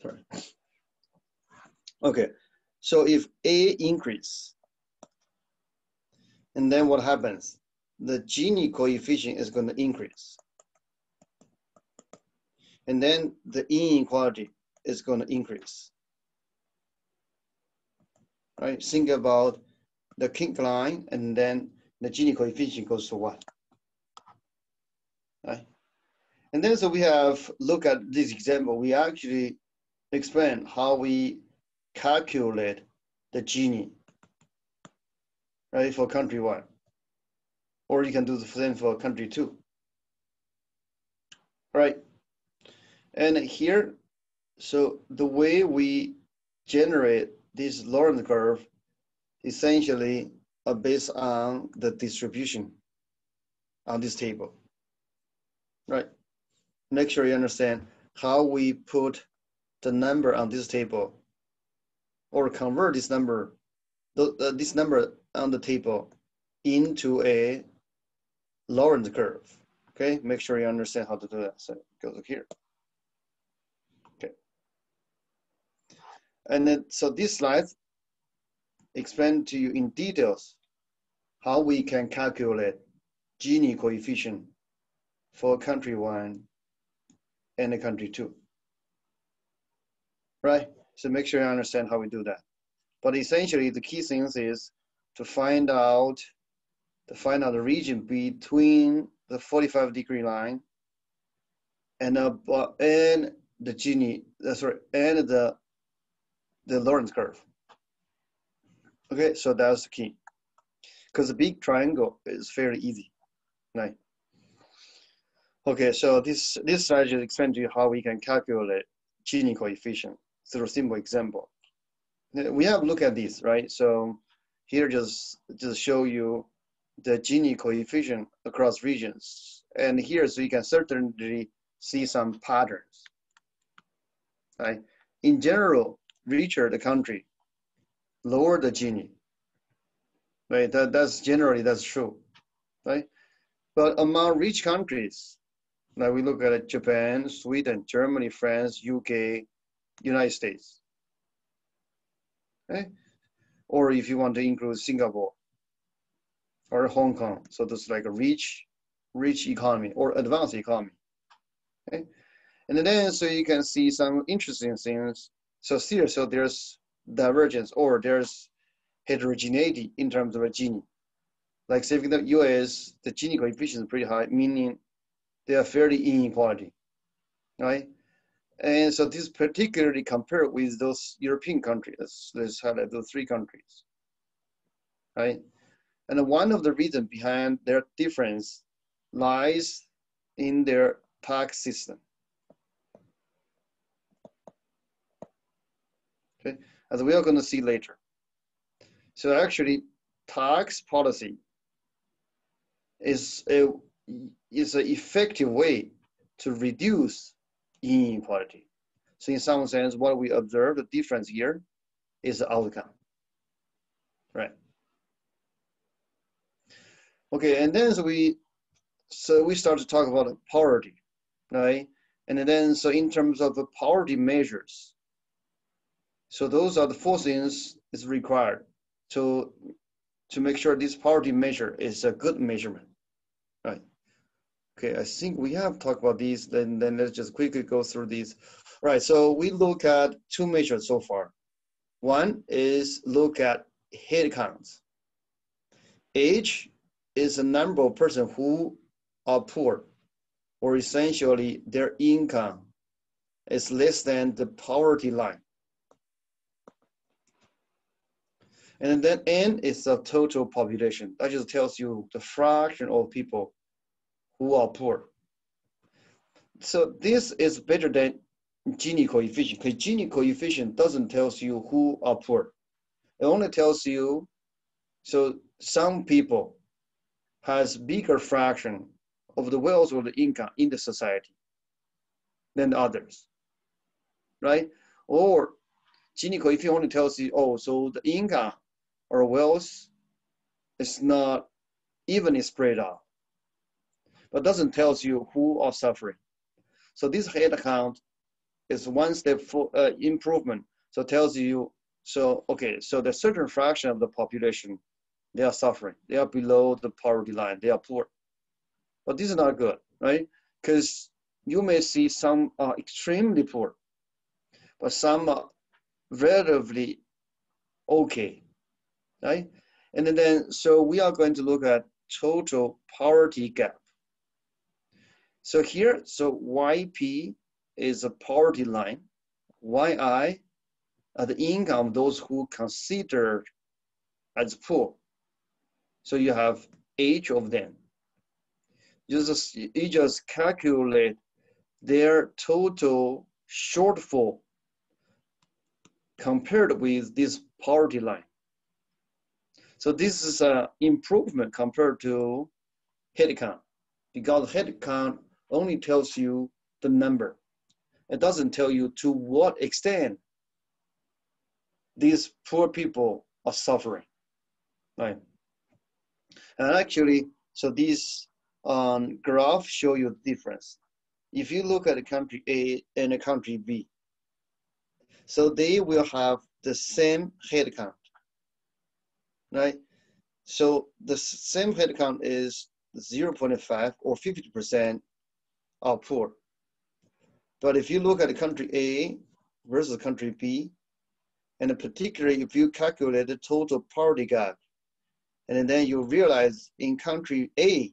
Sorry. Okay, so if A increase, and then what happens? The Gini coefficient is going to increase. And then the inequality is going to increase. Right? Think about the kink line, and then the Gini coefficient goes to 1. Right? And then so we have look at this example. We actually explain how we calculate the Gini, right, for country 1. Or you can do the same for country 2. Right? And here, so the way we generate this Lorentz curve essentially are based on the distribution on this table, right? Make sure you understand how we put the number on this table or convert this number on the table into a Lorentz curve, okay? Make sure you understand how to do that. So go to here. Okay. And then, so this slide explain to you in details how we can calculate Gini coefficient for country 1 and a country 2. Right? So make sure you understand how we do that. But essentially the key things is to find out the region between the 45-degree line and the Gini, and the Lorentz curve. Okay, so that's the key. Because the big triangle is fairly easy, right? Okay, so this slide just explains to you how we can calculate Gini coefficient through a simple example. We have looked at this, right? So here just show you the Gini coefficient across regions. And here, so you can certainly see some patterns, right? In general, richer the country, lower the Gini, right? That's true, right? But among rich countries, like we look at Japan, Sweden, Germany, France, UK, United States, right? Or if you want to include Singapore or Hong Kong, so this is like a rich economy or advanced economy, okay? And then so you can see some interesting things. So here, so there's divergence or there's heterogeneity in terms of a Gini. Like say in the US, the Gini coefficient is pretty high, meaning they are fairly inequality, right? And so this particularly compared with those European countries. Let's highlight those 3 countries, right? And one of the reasons behind their difference lies in their tax system. Okay, as we are going to see later. So actually, tax policy is an effective way to reduce inequality. So in some sense, what we observe, the difference here is the outcome, right? Okay, and then so we start to talk about poverty, right? And then so in terms of the poverty measures, so those are the 4 things is required to make sure this poverty measure is a good measurement, right? Okay, I think we have talked about these, then let's just quickly go through these. All right, so we look at 2 measures so far. One is look at head counts. Age is the number of persons who are poor, or essentially their income is less than the poverty line. And then N is the total population. That just tells you the fraction of people who are poor. So this is better than Gini coefficient, because Gini coefficient doesn't tell you who are poor. It only tells you, so some people has bigger fraction of the wealth or the income in the society than others, right? Or Gini coefficient only tells you, oh, so the income or wealth is not evenly spread out, but doesn't tell you who are suffering. So this head count is one step for improvement. So it tells you, so okay, so the certain fraction of the population, they are suffering. They are below the poverty line. They are poor. But this is not good, right? Because you may see some are extremely poor, but some are relatively okay, right? And then, so we are going to look at total poverty gap. So here, so YP is a poverty line, YI are the income of those who considered as poor. So you have each of them. You just calculate their total shortfall compared with this poverty line. So this is an improvement compared to head count, because head count only tells you the number. It doesn't tell you to what extent these poor people are suffering, right? And actually, so these graph show you the difference. If you look at the country A and the country B, so they will have the same head count, right? So the same head count is 0.5 or 50% are poor. But if you look at the country A versus country B, and particularly if you calculate the total poverty gap, and then you realize in country A,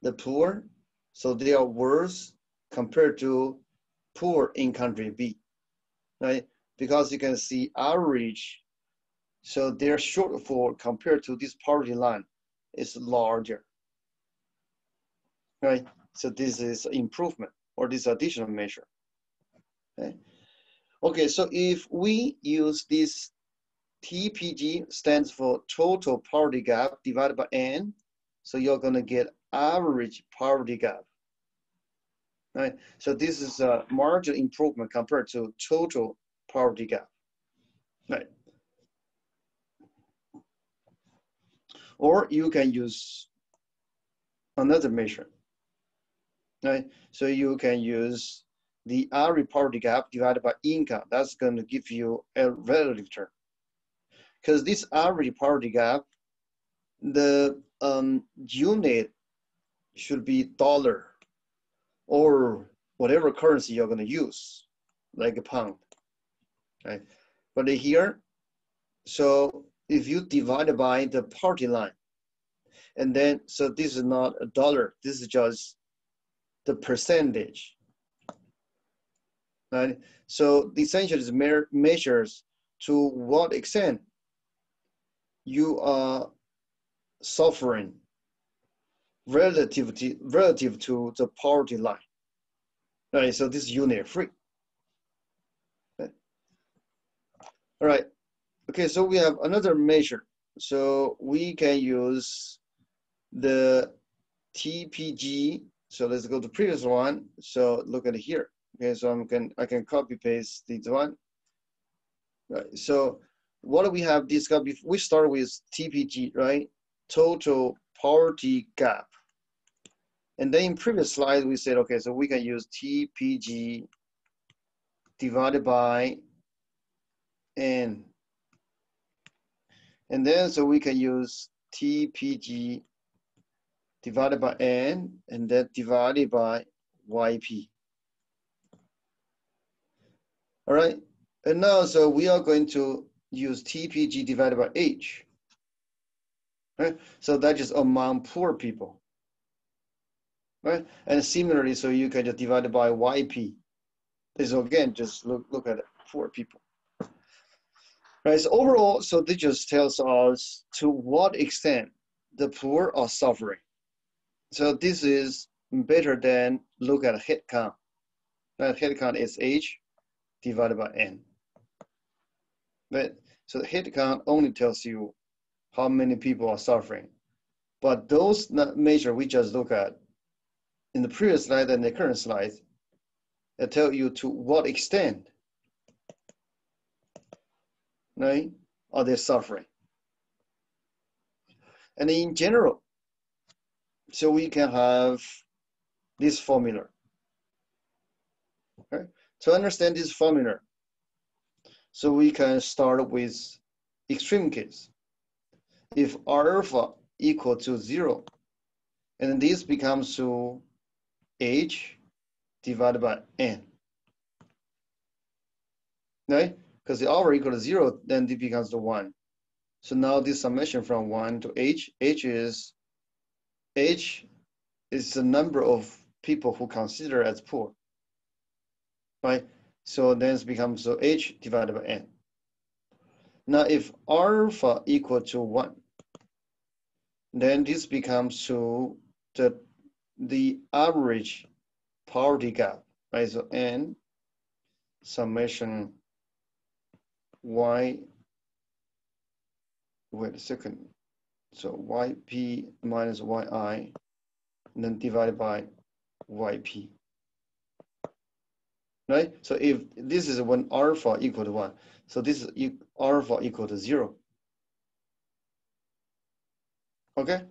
the poor, so they are worse compared to poor in country B, right? Because you can see average, so their shortfall compared to this poverty line is larger, right? So this is improvement, or this additional measure, okay? Okay, so if we use this TPG stands for total poverty gap divided by N, so you're gonna get average poverty gap, right? So this is a marginal improvement compared to total poverty gap, right? Or you can use another measure, right? So you can use the average poverty gap divided by income. That's going to give you a relative term. Because this average poverty gap, the unit should be dollar or whatever currency you're going to use, like a pound, right? But here, so if you divide by the poverty line, and then, so this is not a dollar, this is just the percentage, right? So the essentially is measures to what extent you are suffering relative to the poverty line, right? So this is unit free. Okay. All right. Okay, so we have another measure. So we can use the TPG. So let's go to the previous one. So look at it here. Okay, so I can copy paste this one. Right. So what do we have discussed? We start with TPG, right? Total poverty gap. And then in previous slide, we said, okay, so we can use TPG divided by N. And then, so we can use TPG divided by N, and then divided by YP. All right, and now, so we are going to use TPG divided by H. Right? So that is among poor people. Right? And similarly, so you can just divide it by YP. This again, just look at it, poor people. Right, so overall, so this just tells us to what extent the poor are suffering. So this is better than look at head count. That head count is H divided by N. But so the head count only tells you how many people are suffering. But those measures we just look at in the previous slide and the current slide, they tell you to what extent, right, are they suffering. And in general, so we can have this formula. Okay? To understand this formula, so we can start with extreme case. If alpha equal to 0, and this becomes to h divided by n, right? Because the alpha equal to 0, then it becomes to 1. So now this summation from 1 to h is the number of people who consider as poor, right? So then it becomes so h divided by n. Now if alpha equal to 1, then this becomes to the average poverty gap, right? So n summation y, wait a second, so yp minus yi, and then divided by yp, right? So if this is when alpha equal to 1, so this is alpha equal to 0, okay?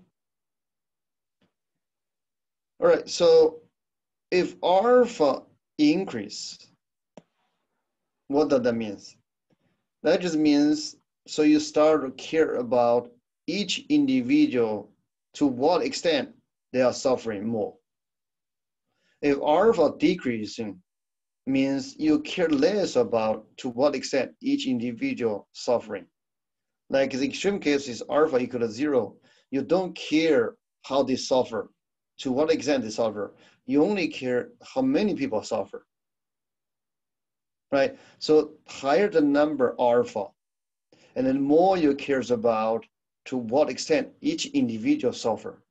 All right, so if alpha increase, what does that mean? That just means, so you start to care about each individual to what extent they are suffering more. If alpha decreasing, means you care less about to what extent each individual suffering. Like the extreme case is alpha equal to 0. You don't care how they suffer, to what extent they suffer. You only care how many people suffer, right? So higher the number alpha, and then more you cares about to what extent each individual suffer.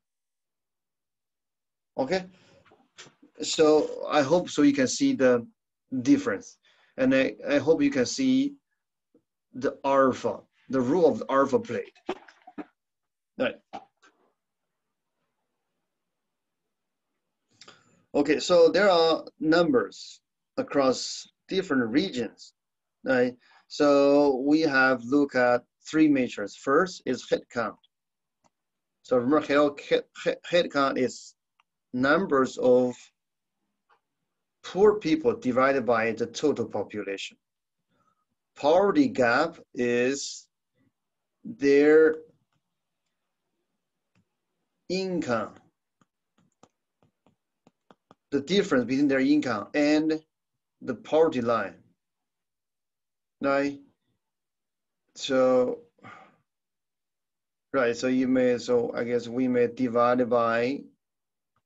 Okay, so I hope so you can see the difference, and I hope you can see the alpha, the role of the alpha plate. Right. Okay, so there are numbers across different regions, right? So we have looked at 3 measures. First is head count. So remember, head count is numbers of poor people divided by the total population. Poverty gap is their income, the difference between their income and the poverty line, right? So, right, so you may, so I guess we may divide it by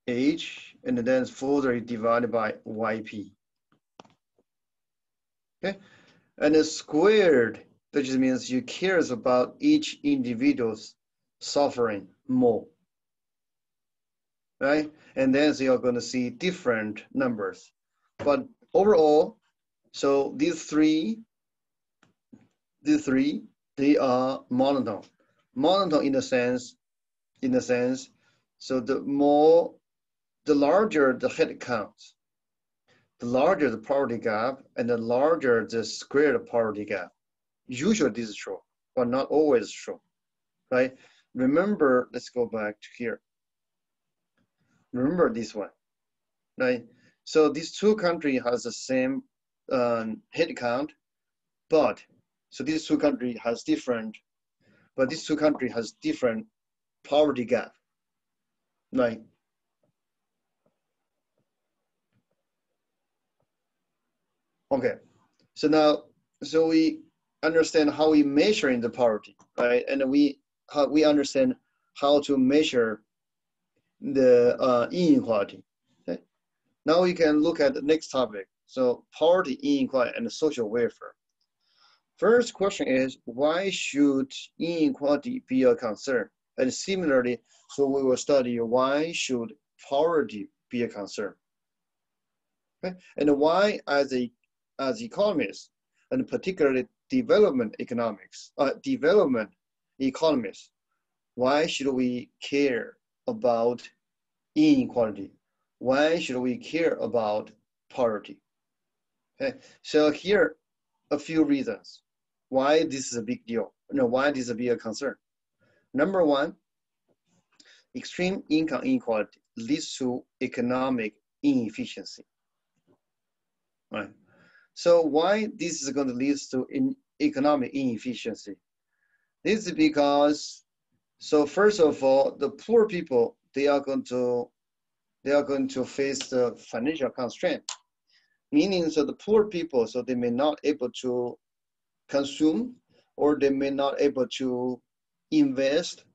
h, and then further divided by yp. Okay, and the squared, that just means you cares about each individual's suffering more, right? And then so you're going to see different numbers, but overall, so these three, they are monotone. Monotone in the sense, so the larger the head count, the larger the poverty gap, and the larger the squared poverty gap. Usually this is true, but not always true, right? Remember, let's go back to here. Remember this one, right? So these 2 countries has the same head count, but so these 2 countries has different, but these 2 countries has different poverty gap, right? Okay, so now, so we understand how we measure in the poverty, right? And we understand how to measure the inequality. Okay? Now we can look at the next topic. So poverty, inequality, and social welfare. First question is, why should inequality be a concern? And similarly, so we will study why should poverty be a concern. Okay? And why, as economists, and particularly development economists, why should we care about inequality? Why should we care about poverty? Okay, so here a few reasons why this is a big deal. Why this is a big concern. Number 1, extreme income inequality leads to economic inefficiency. Right. So why this is going to lead to economic inefficiency? This is because, so first of all, the poor people, they are going to face the financial constraint, meaning so the poor people, so they may not able to consume, or they may not able to invest,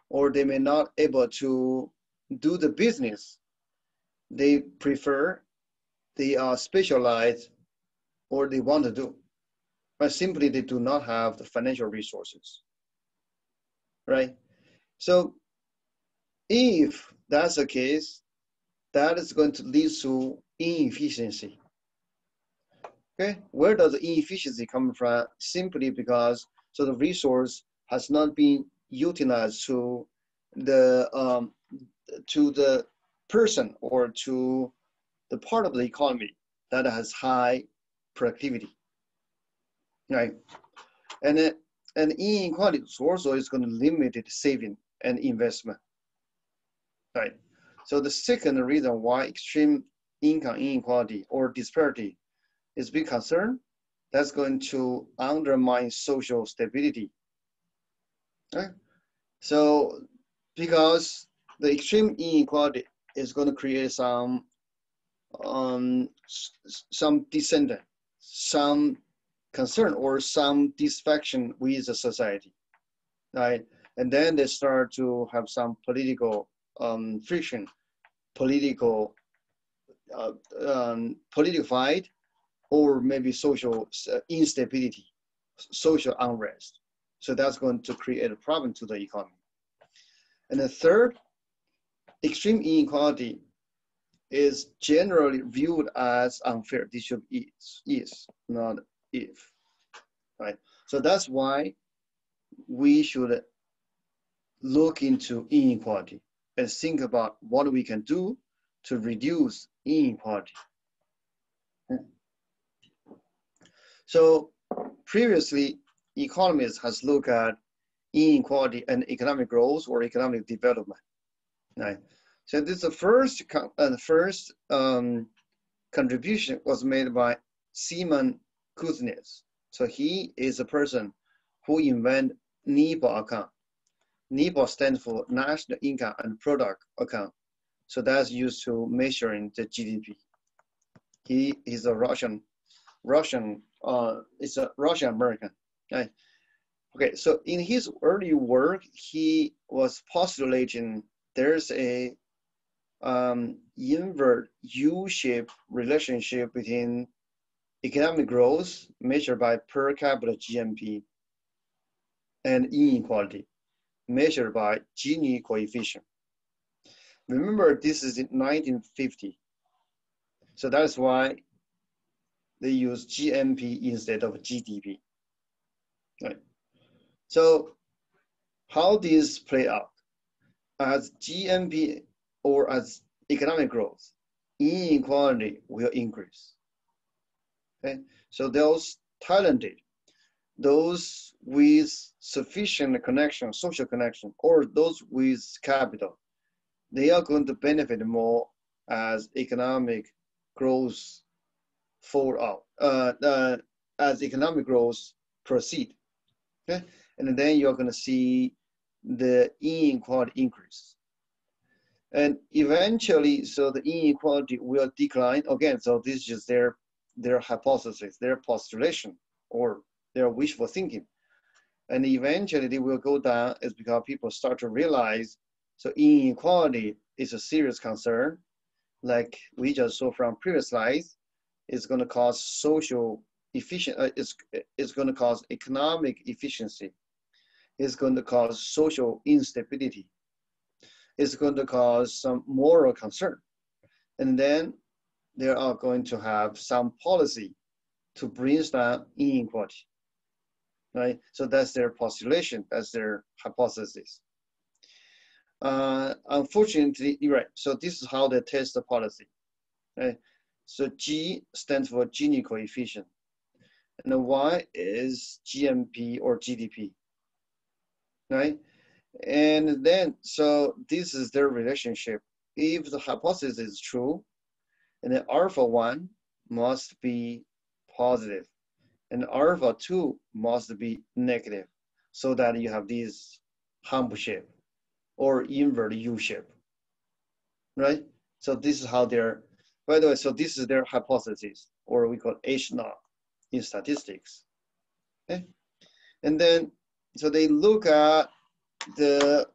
or they may not able to do the business they prefer, they are specialized, or they want to do, but simply they do not have the financial resources, right? So if that's the case, that is going to lead to inefficiency. Okay, where does the inefficiency come from? Simply because so the resource has not been utilized to the person or to the part of the economy that has high productivity, right? And inequality also is going to limit the saving and investment, right? So the second reason why extreme income inequality or disparity is a big concern, that's going to undermine social stability, right? So because the extreme inequality is going to create some descendant, some concern or some dissatisfaction with the society, right? And then they start to have some political friction, political fight, or maybe social instability, social unrest. So that's going to create a problem to the economy. And the third, extreme inequality is generally viewed as unfair. This should be is, not if, right? So that's why we should look into inequality and think about what we can do to reduce inequality. So previously, economists has looked at inequality and economic growth or economic development, right? So this is the first contribution was made by Simon Kuznets. So he is a person who invented NIPO account. NIPO stands for National Income and Product Account. So that's used to measuring the GDP. He is a Russian American. Right? Okay, so in his early work, he was postulating there's a invert U-shaped relationship between economic growth measured by per capita GNP and inequality measured by Gini coefficient. Remember, this is in 1950. So that's why they use GNP instead of GDP. Right. So how this play out? As GNP or as economic growth, inequality will increase. Okay, so those talented, those with sufficient connection, social connection, or those with capital, they are going to benefit more as economic growth fall out, as economic growth proceed. Okay, and then you're going to see the inequality increase. And eventually, so the inequality will decline again. So this is just their hypothesis, their postulation, or their wishful thinking. And eventually they will go down is because people start to realize, so inequality is a serious concern. Like we just saw from previous slides, it's going to cause social efficiency, it's going to cause economic efficiency. It's going to cause social instability. It's going to cause some moral concern. And then they are going to have some policy to bring down inequality, right? So that's their postulation, that's their hypothesis. Unfortunately, you're right. So this is how they test the policy, right? So G stands for Gini coefficient, and the Y is GNP or GDP, right? And then, so this is their relationship. If the hypothesis is true, and then alpha 1 must be positive, and alpha 2 must be negative, so that you have this hump shape or invert U shape, right? So this is how they're, by the way, so this is their hypothesis, or we call H0 in statistics. Okay? And then, so they look at the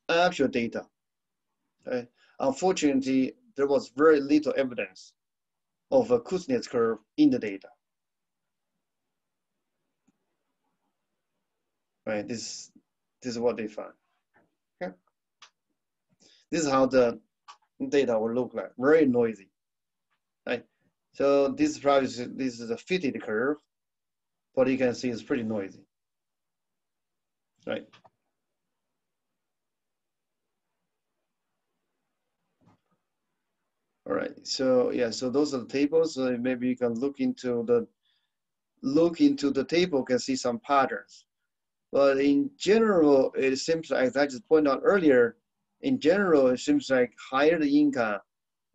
actual data. Okay? Unfortunately, there was very little evidence of a Kuznets curve in the data. Right? This is what they found. Okay? This is how the data will look like. Very noisy. Right? So this is a fitted curve, but you can see it's pretty noisy. Right? All right. So yeah. So those are the tables. So maybe you can look into the table. Can see some patterns. But in general, it seems like, as I just pointed out earlier, in general, it seems like higher the income,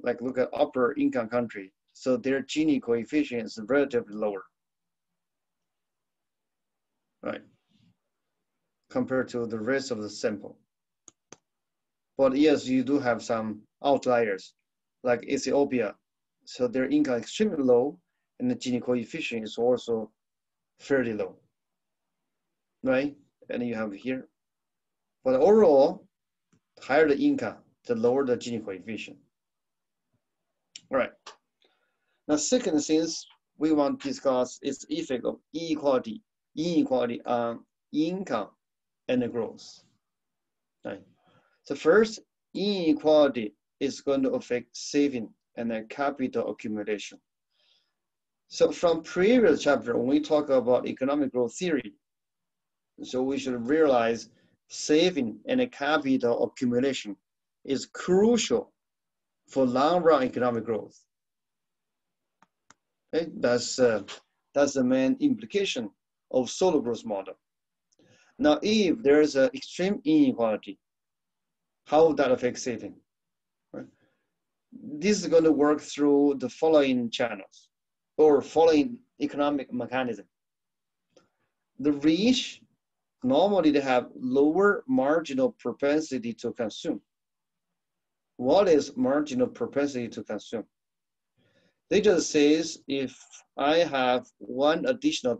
like look at upper income country, so their Gini coefficient is relatively lower, right, compared to the rest of the sample. But yes, you do have some outliers, like Ethiopia, so their income is extremely low, and the Gini coefficient is also fairly low, right? And you have here. But overall, the higher the income, the lower the Gini coefficient. All right. Now, second thing we want to discuss is the effect of inequality on income and growth. Right. So first, inequality is going to affect saving and capital accumulation. So from previous chapter, when we talk about economic growth theory, so we should realize saving and capital accumulation is crucial for long-run economic growth. Okay? That's the main implication of solo growth model. Now, if there is an extreme inequality, how would that affect saving? Right? This is going to work through the following channels or following economic mechanism. The rich, normally they have lower marginal propensity to consume. What is marginal propensity to consume? They just says, if I have $1 additional,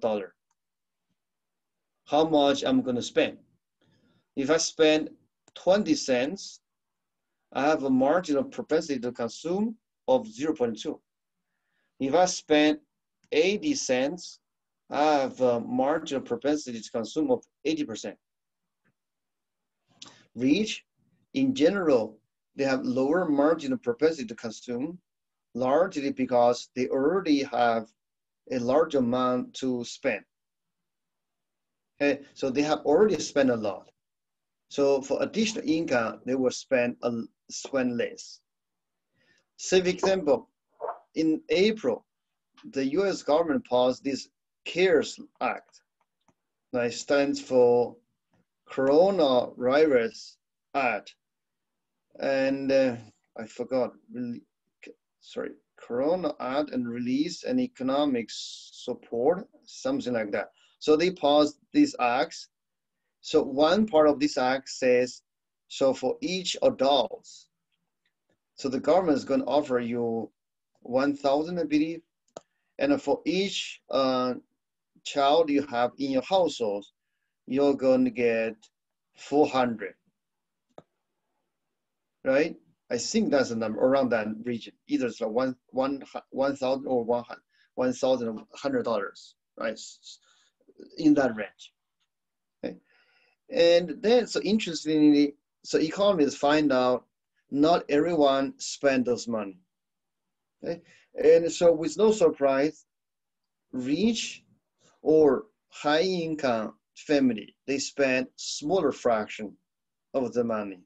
how much I'm going to spend? If I spend 20 cents, I have a marginal propensity to consume of 0.2. If I spend 80 cents, I have a marginal propensity to consume of 80%. Rich, in general, they have lower marginal propensity to consume, largely because they already have a large amount to spend. Okay, so they have already spent a lot. So for additional income, they will spend less. Say, for example, in April, the US government passed this CARES Act. That stands for Coronavirus Act. And I forgot, sorry, Corona Act and Release and Economic Support, something like that. So they passed these acts. So one part of this act says, so for each adult, so the government is going to offer you 1,000, I believe, and for each child you have in your household, you're going to get 400, right? I think that's the number around that region. Either it's like $1,000 or $1,100, right? In that range. Okay. And then, so interestingly, so economists find out not everyone spend those money. Okay. And so with no surprise, rich or high income family, they spend smaller fraction of the money.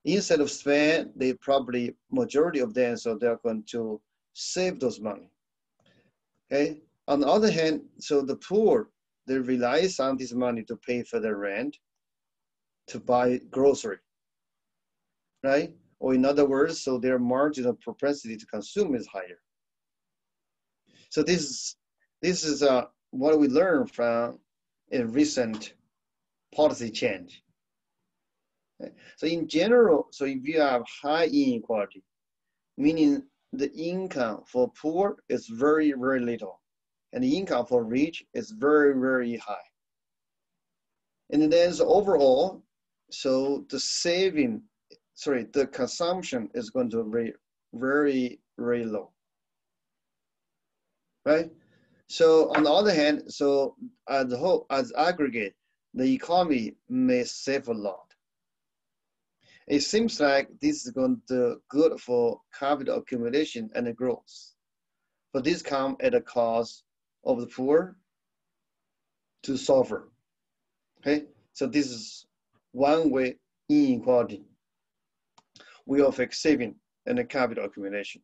Instead of spend, they probably, majority of them, so they're going to save those money. Okay. On the other hand, so the poor, they rely on this money to pay for their rent, to buy grocery, right? Or in other words, so their marginal propensity to consume is higher. So this is This is what we learned from a recent policy change. Okay. So in general, so if you have high inequality, meaning the income for poor is very, very little, and the income for rich is very, very high. And then so overall, so the the consumption is going to be very, very low, right? So on the other hand, so as a whole, as aggregate, the economy may save a lot. It seems like this is going to good for capital accumulation and growth, but this comes at a cost of the poor to suffer. Okay, so this is one way inequality will affect saving and the capital accumulation,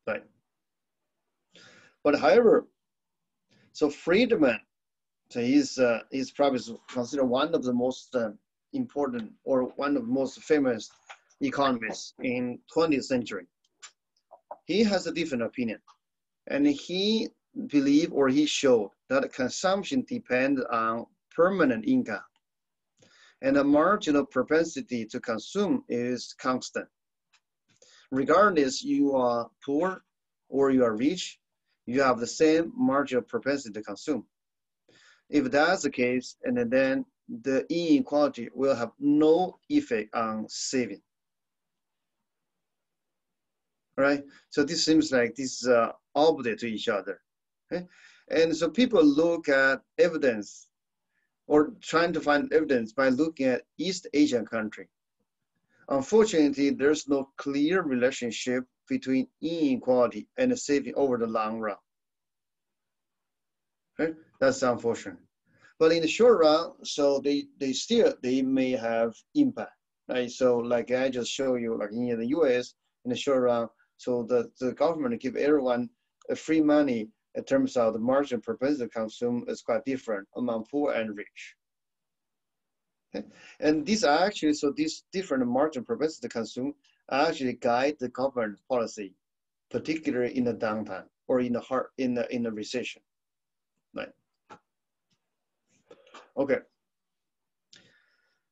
right? But however, so Friedman, so he's probably considered one of the most important or one of the most famous economists in 20th century. He has a different opinion, and he believed or he showed that consumption depends on permanent income, and the marginal propensity to consume is constant. Regardless you are poor or you are rich, you have the same marginal propensity to consume. If that's the case, and then the inequality will have no effect on saving. Right? So this seems like this is opposite to each other. Okay? And so people look at evidence or trying to find evidence by looking at East Asian country. Unfortunately, there's no clear relationship between inequality and saving over the long run. Okay? That's unfortunate. But in the short run, so they may have impact, right? So like I just showed you, like in the US, in the short run, so the government give everyone a free money in terms of the margin propensity to consume is quite different among poor and rich. Okay? And these are actually, so these different margin propensity to consume actually guide the government policy, particularly in the downtime or in the recession, right? Okay.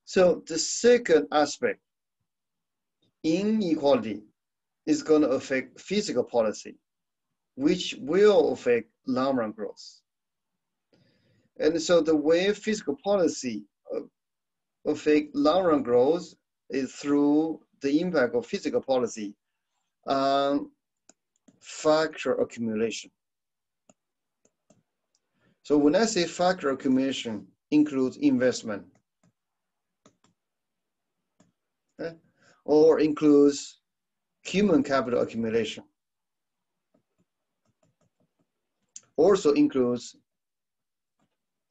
So the second aspect, inequality, is going to affect fiscal policy, which will affect long-run growth. And so the way fiscal policy affect long-run growth is through the impact of fiscal policy on factor accumulation. So when I say factor accumulation, includes investment, okay? Or includes human capital accumulation. Also includes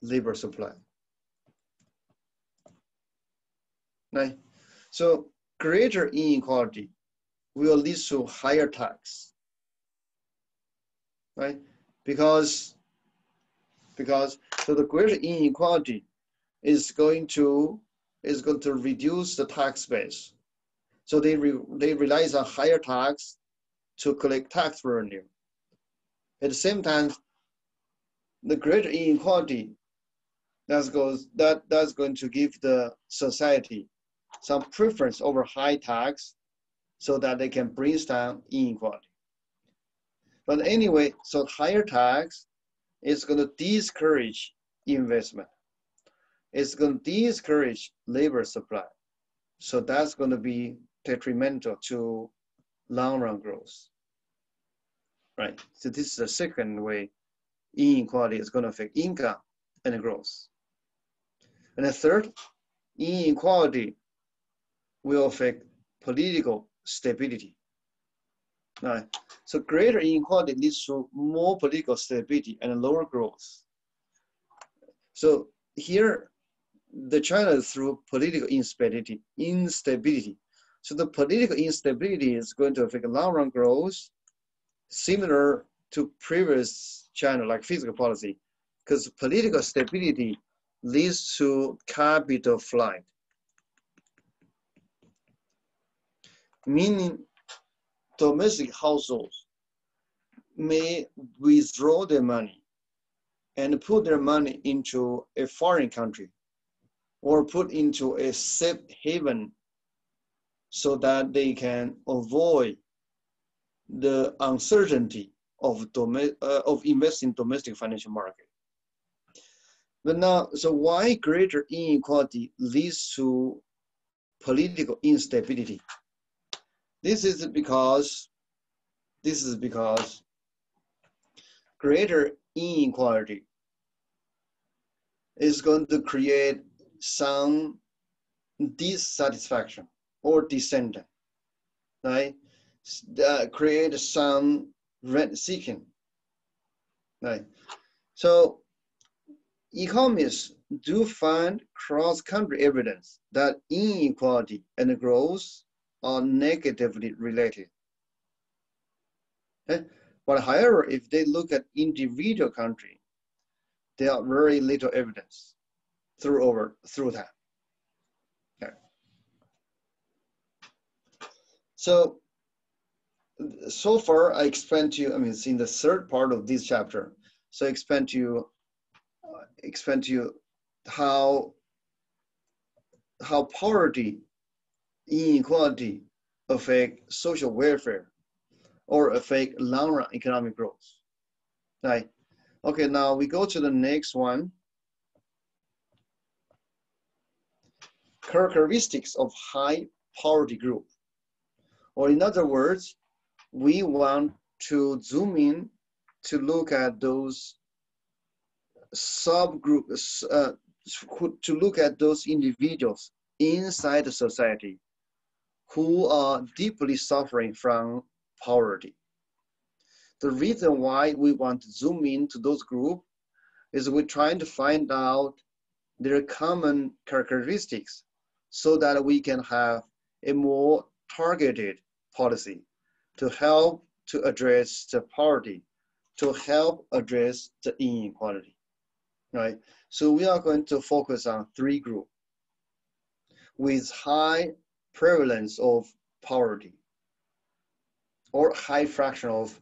labor supply. Right? So greater inequality will lead to higher tax, right? Because so the greater inequality is going to reduce the tax base. So they rely on higher tax to collect tax revenue. At the same time, the greater inequality that's going to give the society some preference over high tax so that they can bring down inequality. But anyway, so higher tax is going to discourage investment. It's going to discourage labor supply. So that's going to be detrimental to long-run growth, right? So this is the second way inequality is going to affect income and growth. And the third, inequality will affect political stability. Right. So greater inequality leads to more political stability and lower growth. So here, the China is through political instability. So the political instability is going to affect long-run growth, similar to previous China, like fiscal policy, because political stability leads to capital flight, meaning domestic households may withdraw their money and put their money into a foreign country or put into a safe haven so that they can avoid the uncertainty of investing domestic financial market. But now, so why greater inequality leads to political instability? This is because greater inequality is going to create some dissatisfaction or dissent, right? Create some rent seeking, right? So economists do find cross-country evidence that inequality and growth are negatively related. Okay? But however, if they look at individual country, there are very little evidence through that. Okay. So far I explained to you, it's in the third part of this chapter. So I explained to you how poverty, inequality affect social welfare or affect long-run economic growth, right? Okay, now we go to the next one. Characteristics of high poverty group. Or in other words, we want to zoom in to look at those subgroups, to look at those individuals inside the society who are deeply suffering from poverty. The reason why we want to zoom into those groups is we're trying to find out their common characteristics so that we can have a more targeted policy to help to address the poverty, to help address the inequality, right? So we are going to focus on three groups with high prevalence of poverty or high fraction of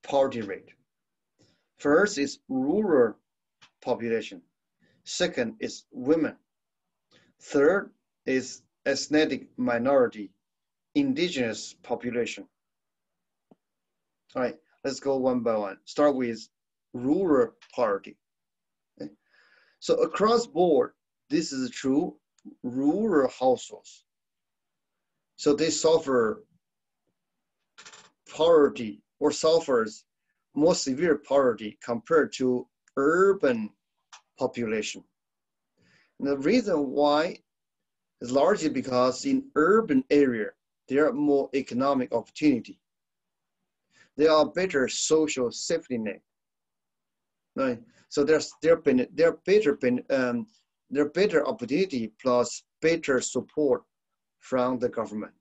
poverty rate. First is rural population. Second is women. Third is ethnic minority, indigenous population. All right, let's go one by one. Start with rural poverty. Okay. So across board, this is true, rural households. So they suffer poverty or suffers more severe poverty compared to urban population. And the reason why is largely because in urban area, there are more economic opportunity. There are better social safety net, right? So there are better opportunity plus better support from the government.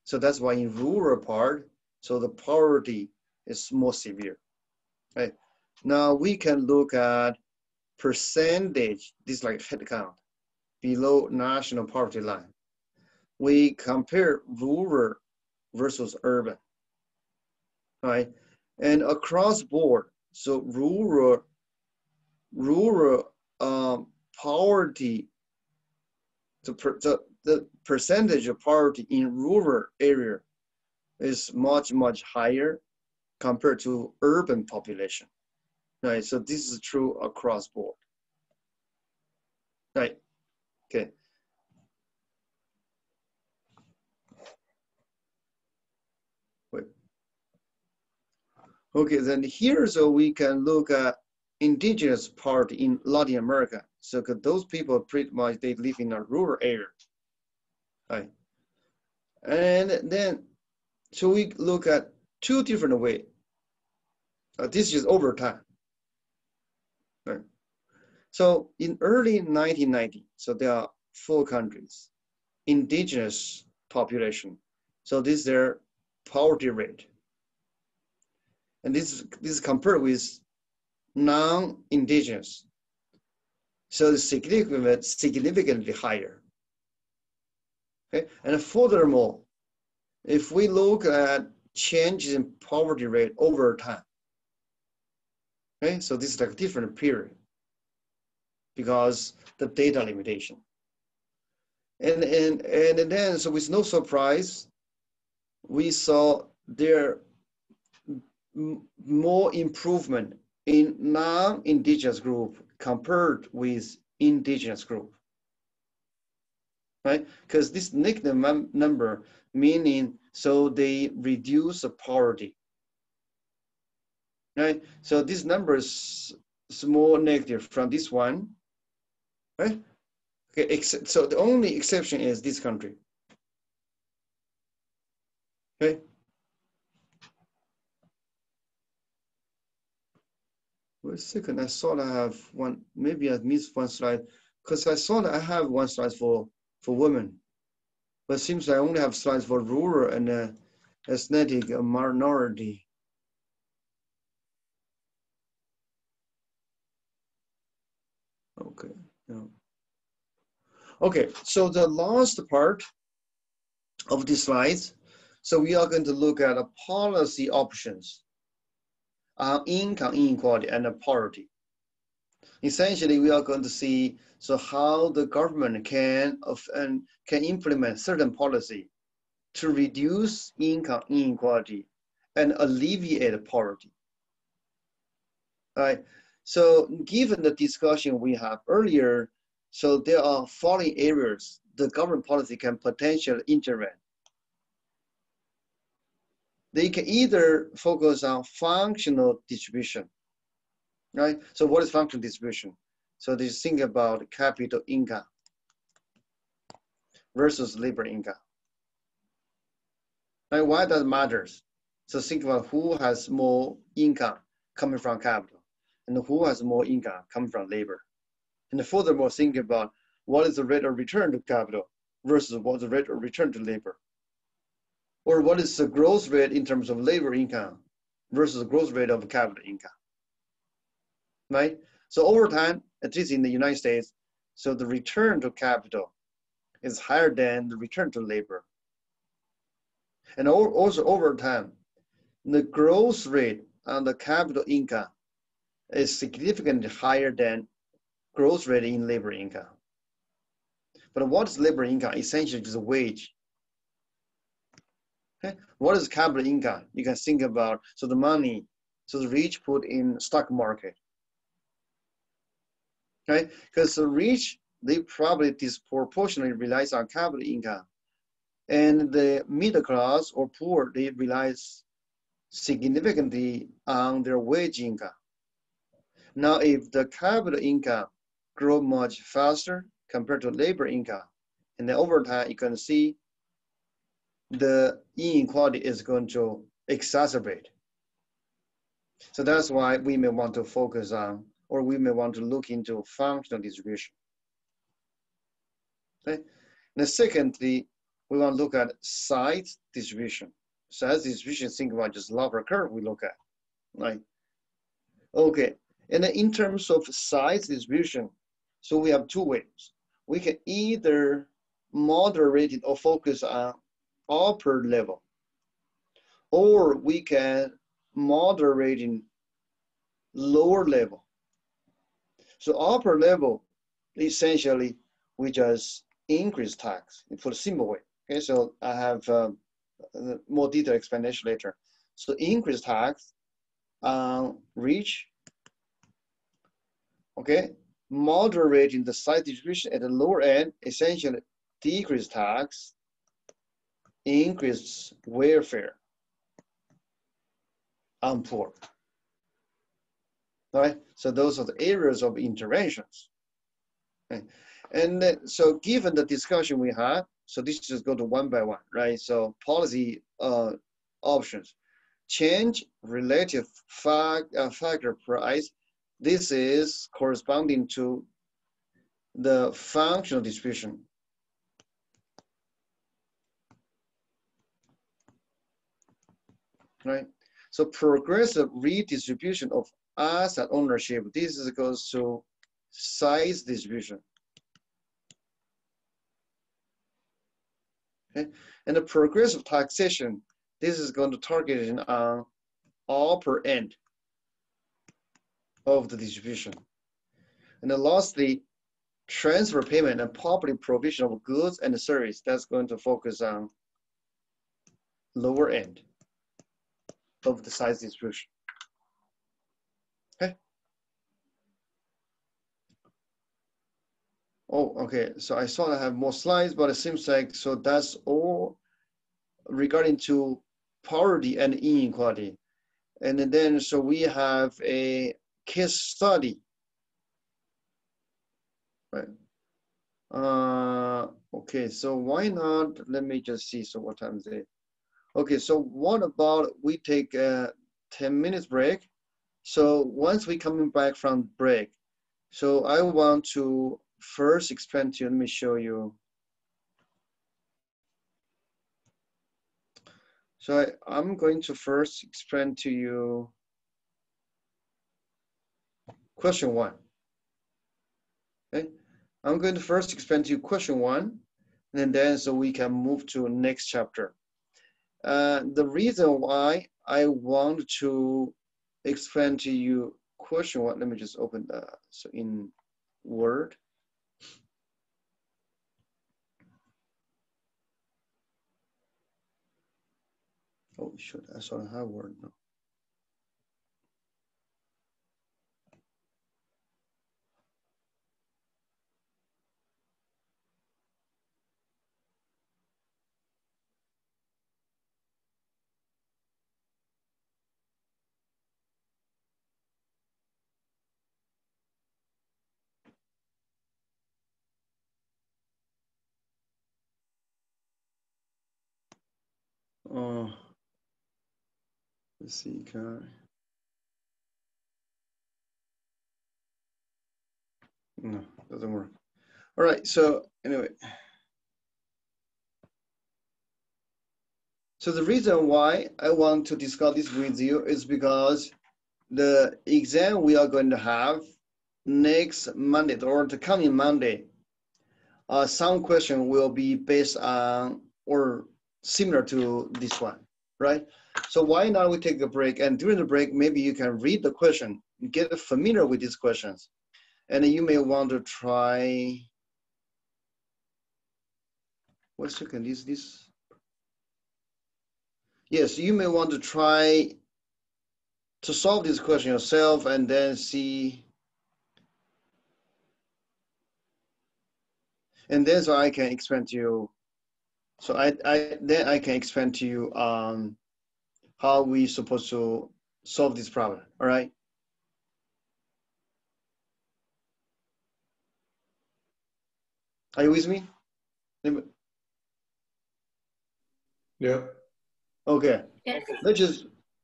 So that's why in rural part, so the poverty is more severe, right? Now we can look at percentage, this is like head count, below national poverty line. We compare rural versus urban, right? And across board, so rural poverty, the percentage of poverty in rural area is much, much higher compared to urban population, right? So this is true across board, right? Okay. Wait. Okay, then here, so we can look at indigenous poverty in Latin America. So those people pretty much, they live in a rural area, right? And then, so we look at two different ways. This is over time, right? So in early 1990, so there are 4 countries, indigenous population. So this is their poverty rate. And this is compared with non-indigenous. So it's significantly higher. Okay, and furthermore, if we look at changes in poverty rate over time. Okay, so this is like a different period because the data limitation. And then, so with no surprise, we saw there more improvement in non-indigenous group compared with indigenous group, right? Because this negative number meaning so they reduce the poverty, right? So this number is small negative from this one, right? Okay, so the only exception is this country, okay? Wait a second, I thought I have one, maybe I missed one slide, because I thought I have one slide for women, but it seems I only have slides for rural and ethnic minority. Okay, no. Okay, so the last part of these slides, so we are going to look at policy options on income inequality and poverty. Essentially, we are going to see so how the government can implement certain policy to reduce income inequality and alleviate poverty. All right. So given the discussion we have earlier, so there are following areas the government policy can potentially intervene. They can either focus on functional distribution, right? So what is functional distribution? So they think about capital income versus labor income. Right? Why that matters? So think about who has more income coming from capital and who has more income coming from labor. And furthermore, think about what is the rate of return to capital versus what is the rate of return to labor. Or what is the growth rate in terms of labor income versus the growth rate of capital income, right? So over time, at least in the United States, so the return to capital is higher than the return to labor. And also over time, the growth rate on the capital income is significantly higher than growth rate in labor income. But what is labor income? Essentially just a wage. Okay. What is capital income? You can think about, so the money, so the rich put in stock market. Okay, because the rich, they probably disproportionately relies on capital income. And the middle class or poor, they rely significantly on their wage income. Now, if the capital income grow much faster compared to labor income, and then over time, you can see the inequality is going to exacerbate. So that's why we may want to focus on, or we may want to look into functional distribution. Okay. And secondly, we want to look at size distribution. Size distribution, think about just Laffer curve we look at, right? Okay, and then in terms of size distribution, so we have two ways. We can either moderate it or focus on upper level, or we can moderate in lower level. So upper level, essentially, we just increase tax for a simple way. Okay, so I have more detailed explanation later. So increase tax on rich, okay, moderating the size distribution at the lower end, essentially decrease tax, increase welfare on poor. All right, so those are the areas of interventions. Okay. And then, so given the discussion we had, so this just go to one by one, right? So policy options, change relative factor price. This is corresponding to the functional distribution. Right? So progressive redistribution of asset ownership, this is goes to size distribution. Okay? And the progressive taxation, This is going to target on upper end of the distribution. And then lastly, transfer payment and property provision of goods and service. That's going to focus on lower end of the size distribution. Okay. Oh, okay. So I saw I have more slides, but it seems like, so that's all regarding to poverty and inequality. And then, so we have a case study, right? Okay, so why not, let me just see, so what time is it? Okay, so what about we take a 10 minutes break? So once we coming back from break, so I want to first explain to you, let me show you. So I'm going to first explain to you question 1. Okay, I'm going to first explain to you question 1, and then so we can move to next chapter. The reason why I want to explain to you question 1, let me just open the, so in Word. Oh, shoot, I saw I have Word now. Let's see, can I? No, doesn't work. All right, so anyway. So the reason why I want to discuss this with you is because the exam we are going to have next Monday or the coming Monday, some question will be based on or similar to this one, right? So why not we take a break, and during the break, maybe you can read the question, get familiar with these questions, and you may want to try, one second, is this? Yes, you may want to try to solve this question yourself and then see. And then so I can explain to you. So then I can explain to you how we supposed to solve this problem. All right. Are you with me? Yeah. Okay. Yes.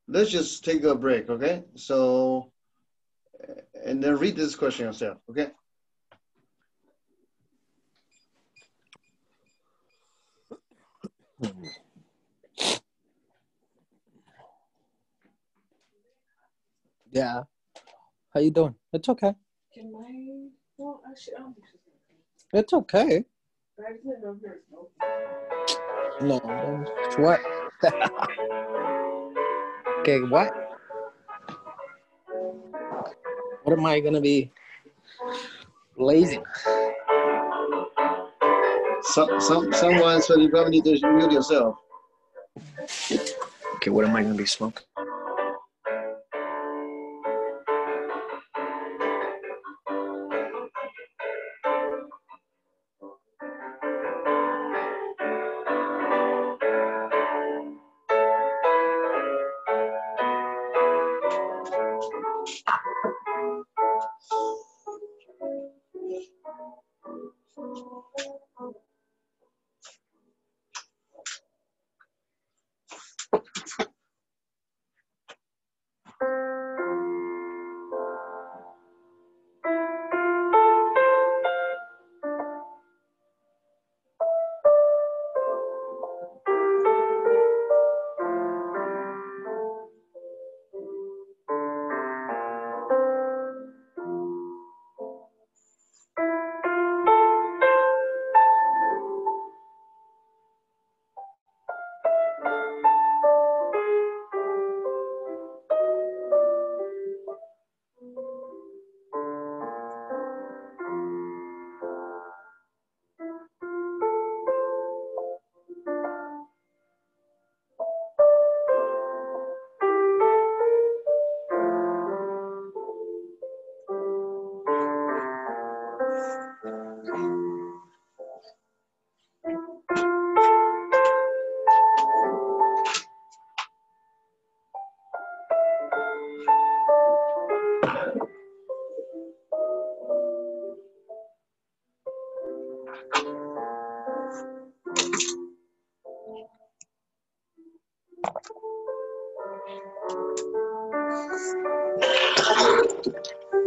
Let's just take a break. Okay. So and then read this question yourself. Okay. Yeah. How you doing? It's okay. Can I? Well, actually, I don't think she's gonna. It's okay. I just didn't know if you're smoking. No. What? Okay, what? What am I gonna be lazy? Someone, so you probably need to mute yourself. Okay, what am I gonna be smoking?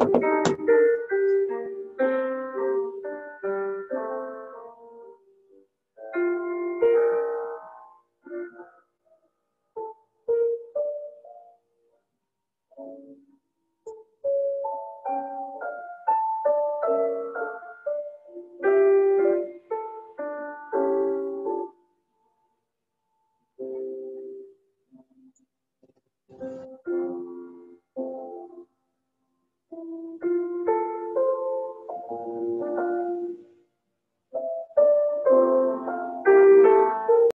Bye.